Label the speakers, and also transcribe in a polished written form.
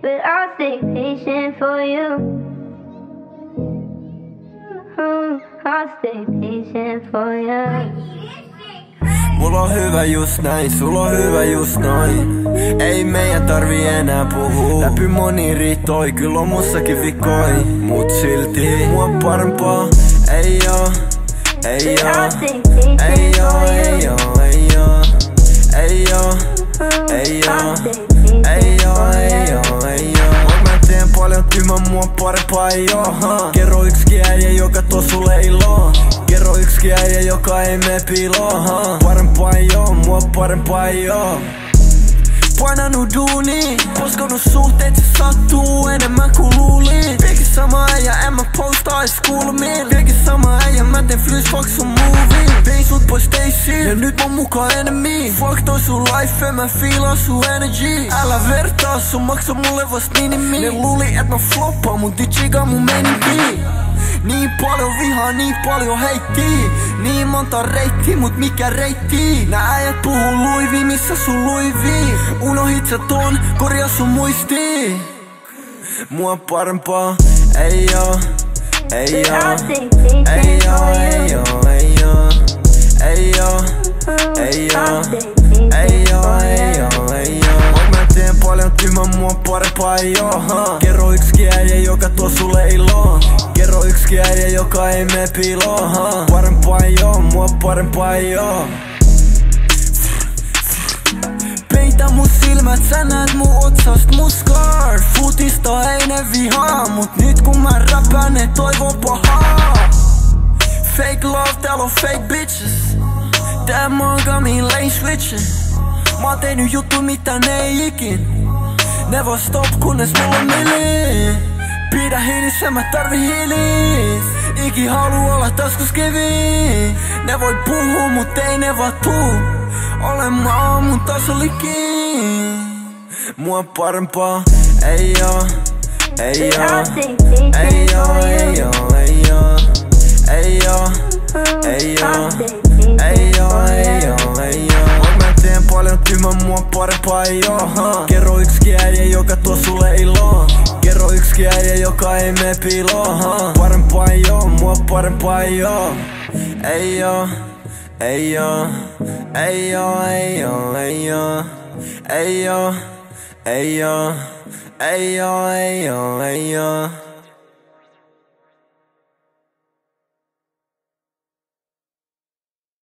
Speaker 1: but I'll stay patient for you. I'll stay patient for you.
Speaker 2: Mulla on hyvä just näin, sulla on hyvä just noin. Ei meidän tarvi enää puhua. Läpi moni riitoi, kyllä on mussakin vikoi. Mut silti mua parempaa ei oo, ei oo, ei oo, ei oo, ei oo, ei oo, ei oo, ei oo, ei oo, ei oo. Mä teen paljon tyhmää, mua parempaa ei oo. Kerro yksikin äijä, joka tuo sulle iloa. Kerro yksikin äijä, joka ei mene piiloon. Parempaa ei oo, mua parempaa ei oo. Painanut duuni, poskonut suhteet, se sattuu enemmän kuin luulin. Vieläkin sama äijä, en mä postaa ees kulmiin. Vieläkin sama äijä, mä teen flys, fuck sun movie. Vein sut pois Stacyyn, ja nyt mä mukaan enemy. Fuck toi sun life, mä fiilaan sun energy. Älä vertaa, sun maksa mulle vast minimi. Ne luuli et mä floppaa, mut digiga mun meninki. Niin paljon vihaa, niin paljon heittii. Niin monta reittiä, mut mikä reitti? Nää äijät puhuu luivi, missä sun luivi? Unohit sä ton, korjaa sun muistii. Mua parempaa ei oo, ei oo, ei oo, ei oo, ei oo, ei oo, ei oo, ei oo, ei oo, ei oo. Mä teen paljon tyhmää, mua parempaa ei oo. Kerro yksikin äijä, joka tuo sulle iloa. Kerro yksikin äijä, joka ei mene piiloon. Parempaa ei oo, mua parempaa ei oo. Peitä mun silmät, sä näet mun otsast mun scar. Futista ei ne vihaa, mut nyt kun mä räpään ne toivoo pahaa. Fake love, täällä on fake bitches. Tää mangami lane switchin'. Mä oon tehnyt juttu mitä ne ei ikin. Never stop kunnes mulla on milli. Pidä hiilissä, mä tarvin hiilis. Iki haluu olla taskus kivi. Ne voi puhua, mut ei ne vaan tuu. Olen mä oon mun tasolikin. Mua parempaa ei oo, ei oo, ei oo, ei oo, ei oo, ei oo, ei oo, ei oo, ei oo, ei oo. Mä teen paljon tyhmää, mua parempaa ei oo. Kerro yksikin äijä, joka tuo sulle iloa. Kerro yksikin äijä, joka ei mene piiloon. Parempaa ei oo, mua parempaa ei oo. Ei oo, ei oo, ei oo, ei oo, ei oo, ei oo, ei oo, ei oo, ei oo, ei oo.